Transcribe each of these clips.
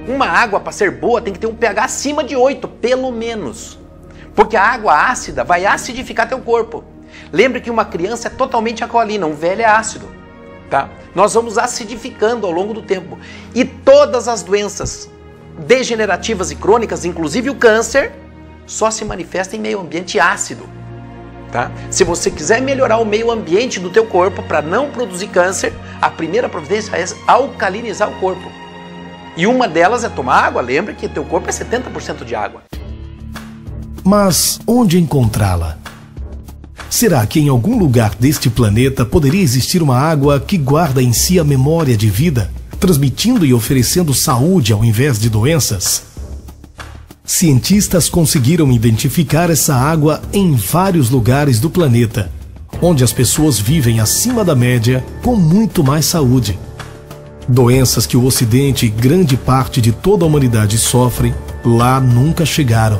Uma água, para ser boa, tem que ter um pH acima de 8, pelo menos. Porque a água ácida vai acidificar teu corpo. Lembre que uma criança é totalmente alcalina, um velho é ácido. Tá? Nós vamos acidificando ao longo do tempo. E todas as doenças degenerativas e crônicas, inclusive o câncer, só se manifesta em meio ambiente ácido. Tá? Se você quiser melhorar o meio ambiente do teu corpo para não produzir câncer, a primeira providência é alcalinizar o corpo. E uma delas é tomar água. Lembre que teu corpo é 70% de água. Mas onde encontrá-la? Será que em algum lugar deste planeta poderia existir uma água que guarda em si a memória de vida, transmitindo e oferecendo saúde ao invés de doenças? Cientistas conseguiram identificar essa água em vários lugares do planeta, onde as pessoas vivem acima da média com muito mais saúde. Doenças que o Ocidente e grande parte de toda a humanidade sofrem, lá nunca chegaram.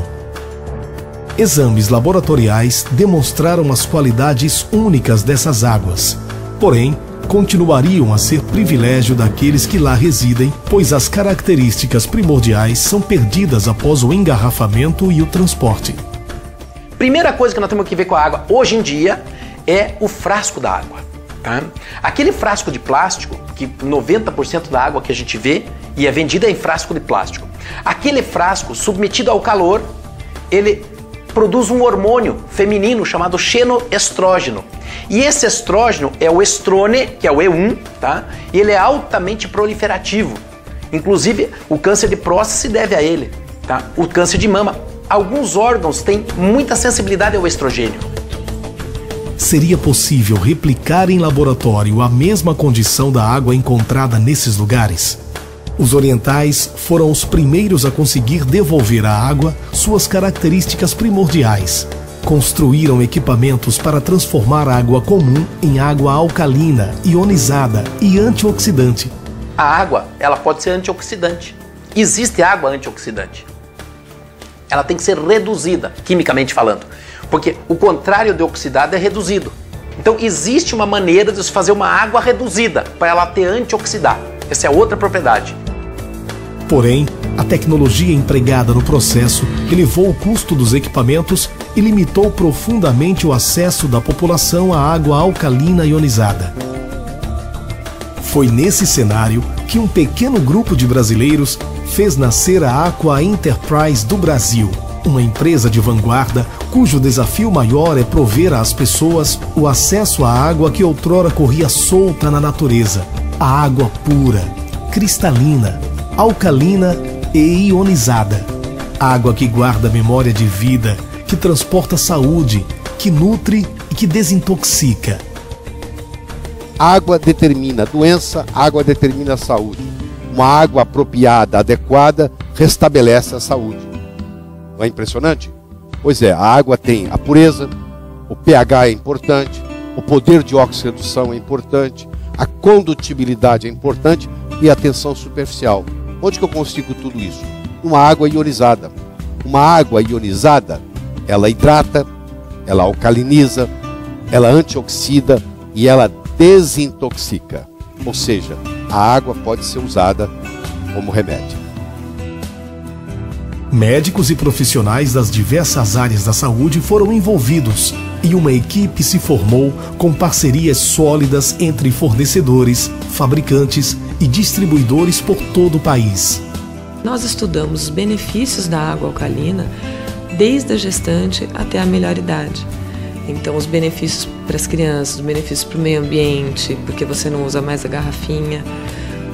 Exames laboratoriais demonstraram as qualidades únicas dessas águas, porém, continuariam a ser privilégio daqueles que lá residem, pois as características primordiais são perdidas após o engarrafamento e o transporte. Primeira coisa que nós temos que ver com a água hoje em dia é o frasco da água. Tá? Aquele frasco de plástico, que 90% da água que a gente vê e é vendida em frasco de plástico. Aquele frasco, submetido ao calor, ele produz um hormônio feminino chamado xenoestrógeno. E esse estrógeno é o estrone, que é o E1, tá? E ele é altamente proliferativo. Inclusive, o câncer de próstata se deve a ele, tá? O câncer de mama. Alguns órgãos têm muita sensibilidade ao estrogênio. Seria possível replicar em laboratório a mesma condição da água encontrada nesses lugares? Os orientais foram os primeiros a conseguir devolver à água suas características primordiais. Construíram equipamentos para transformar a água comum em água alcalina, ionizada e antioxidante. A água, ela pode ser antioxidante. Existe água antioxidante. Ela tem que ser reduzida, quimicamente falando. Porque o contrário de oxidado é reduzido. Então existe uma maneira de se fazer uma água reduzida para ela ter antioxidar. Essa é outra propriedade. Porém, a tecnologia empregada no processo elevou o custo dos equipamentos e limitou profundamente o acesso da população à água alcalina ionizada. Foi nesse cenário que um pequeno grupo de brasileiros fez nascer a Aqua Enterprise do Brasil, uma empresa de vanguarda cujo desafio maior é prover às pessoas o acesso à água que outrora corria solta na natureza. A água pura, cristalina, alcalina e ionizada. Água que guarda memória de vida, que transporta saúde, que nutre e que desintoxica. Água determina a doença, água determina a saúde. Uma água apropriada, adequada, restabelece a saúde. Não é impressionante? Pois é, a água tem a pureza, o pH é importante, o poder de oxirredução é importante, a condutibilidade é importante e a tensão superficial. Onde que eu consigo tudo isso? Uma água ionizada. Uma água ionizada, ela hidrata, ela alcaliniza, ela antioxida e ela desintoxica. Ou seja, a água pode ser usada como remédio. Médicos e profissionais das diversas áreas da saúde foram envolvidos e uma equipe se formou com parcerias sólidas entre fornecedores, fabricantes e distribuidores por todo o país. Nós estudamos os benefícios da água alcalina desde a gestante até a melhor idade. Então, os benefícios para as crianças, os benefícios para o meio ambiente, porque você não usa mais a garrafinha,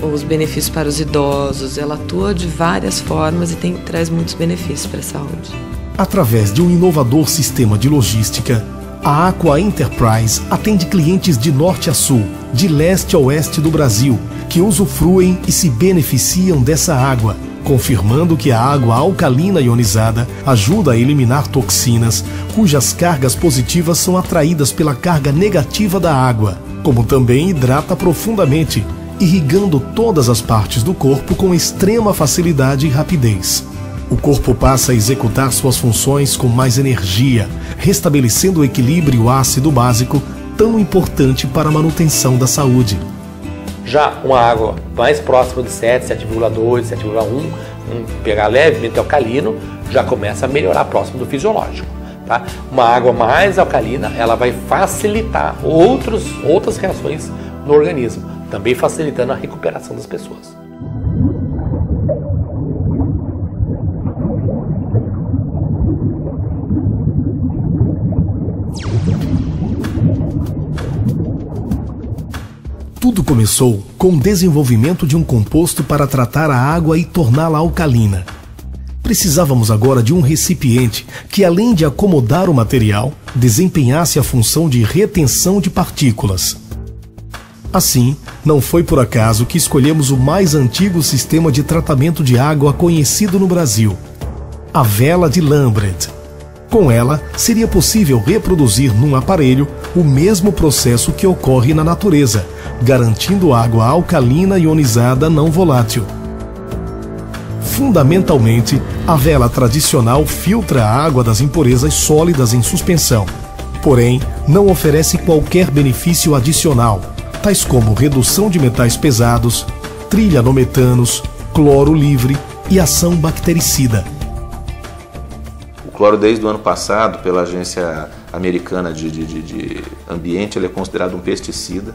os benefícios para os idosos, ela atua de várias formas e traz muitos benefícios para a saúde. Através de um inovador sistema de logística, a Aqua Enterprise atende clientes de norte a sul, de leste a oeste do Brasil, que usufruem e se beneficiam dessa água, confirmando que a água alcalina ionizada ajuda a eliminar toxinas, cujas cargas positivas são atraídas pela carga negativa da água, como também hidrata profundamente, irrigando todas as partes do corpo com extrema facilidade e rapidez. O corpo passa a executar suas funções com mais energia, restabelecendo o equilíbrio ácido básico tão importante para a manutenção da saúde. Já uma água mais próxima de 7, 7,2, 7,1, um pH levemente alcalino, já começa a melhorar próximo do fisiológico. Tá? Uma água mais alcalina, ela vai facilitar outras reações no organismo, também facilitando a recuperação das pessoas. Tudo começou com o desenvolvimento de um composto para tratar a água e torná-la alcalina. Precisávamos agora de um recipiente que, além de acomodar o material, desempenhasse a função de retenção de partículas. Assim, não foi por acaso que escolhemos o mais antigo sistema de tratamento de água conhecido no Brasil, a vela de Lambret. Com ela, seria possível reproduzir num aparelho o mesmo processo que ocorre na natureza, garantindo água alcalina ionizada não volátil. Fundamentalmente, a vela tradicional filtra a água das impurezas sólidas em suspensão, porém, não oferece qualquer benefício adicional, tais como redução de metais pesados, trilha no metanos, cloro livre e ação bactericida. O cloro, desde o ano passado, pela Agência Americana de Ambiente, ele é considerado um pesticida,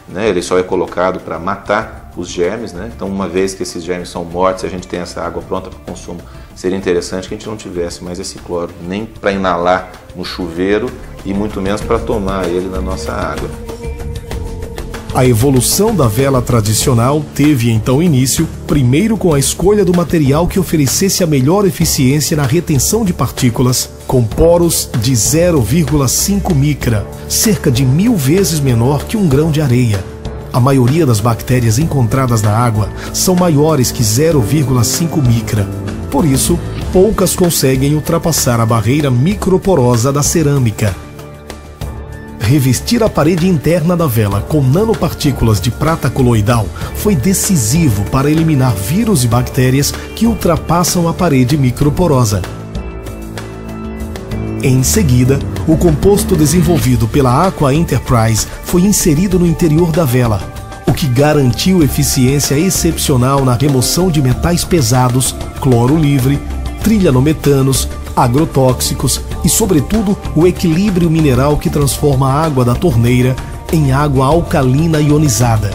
né? Ele só é colocado para matar os germes, né? Então, uma vez que esses germes são mortos e a gente tem essa água pronta para consumo, seria interessante que a gente não tivesse mais esse cloro, nem para inalar no chuveiro e muito menos para tomar ele na nossa água. A evolução da vela tradicional teve então início, primeiro com a escolha do material que oferecesse a melhor eficiência na retenção de partículas, com poros de 0,5 micra, cerca de 1000 vezes menor que um grão de areia. A maioria das bactérias encontradas na água são maiores que 0,5 micra. Por isso, poucas conseguem ultrapassar a barreira microporosa da cerâmica. Revestir a parede interna da vela com nanopartículas de prata coloidal foi decisivo para eliminar vírus e bactérias que ultrapassam a parede microporosa. Em seguida, o composto desenvolvido pela Aqua Enterprise foi inserido no interior da vela, o que garantiu eficiência excepcional na remoção de metais pesados, cloro livre, trilhanometanos, agrotóxicos e, sobretudo, o equilíbrio mineral que transforma a água da torneira em água alcalina ionizada.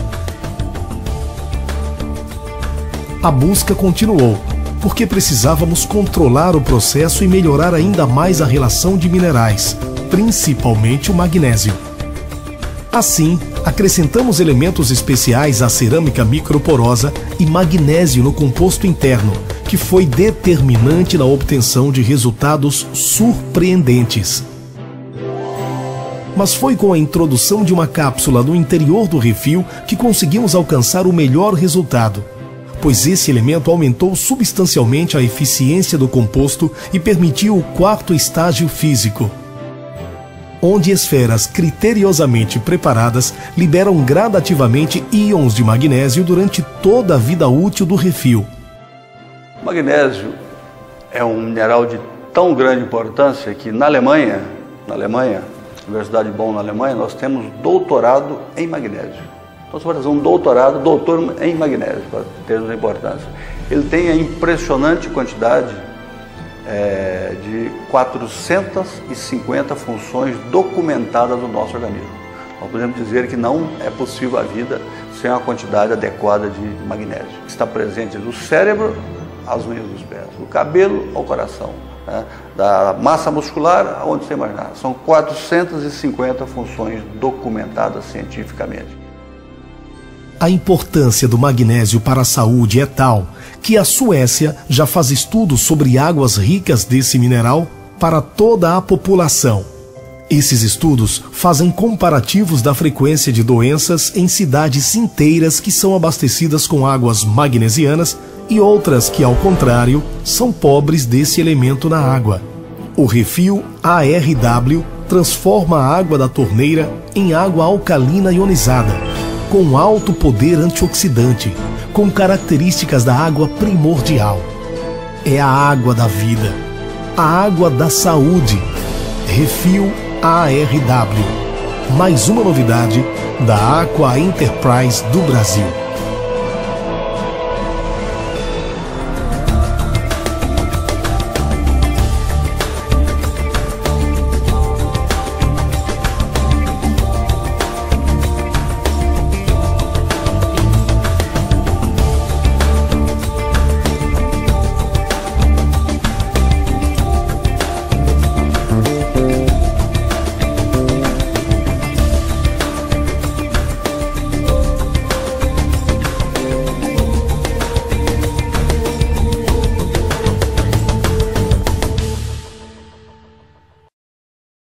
A busca continuou, porque precisávamos controlar o processo e melhorar ainda mais a relação de minerais, principalmente o magnésio. Assim, acrescentamos elementos especiais à cerâmica microporosa e magnésio no composto interno, que foi determinante na obtenção de resultados surpreendentes. Mas foi com a introdução de uma cápsula no interior do refil que conseguimos alcançar o melhor resultado, pois esse elemento aumentou substancialmente a eficiência do composto e permitiu o quarto estágio físico, onde esferas criteriosamente preparadas liberam gradativamente íons de magnésio durante toda a vida útil do refil. O magnésio é um mineral de tão grande importância que na Alemanha, Universidade de Bonn na Alemanha, nós temos doutorado em magnésio. Então você pode fazer um doutor em magnésio, para termos a importância. Ele tem a impressionante quantidade de 450 funções documentadas no nosso organismo. Nós podemos dizer que não é possível a vida sem uma quantidade adequada de magnésio, que está presente no cérebro, às unhas dos pés, do cabelo ao coração, né? Da massa muscular aonde você imaginar. São 450 funções documentadas cientificamente. A importância do magnésio para a saúde é tal que a Suécia já faz estudos sobre águas ricas desse mineral para toda a população. Esses estudos fazem comparativos da frequência de doenças em cidades inteiras que são abastecidas com águas magnesianas e outras que, ao contrário, são pobres desse elemento na água. O refil ARW transforma a água da torneira em água alcalina ionizada, com alto poder antioxidante, com características da água primordial. É a água da vida, a água da saúde. Refil ARW. Mais uma novidade da Aqua Enterprise do Brasil.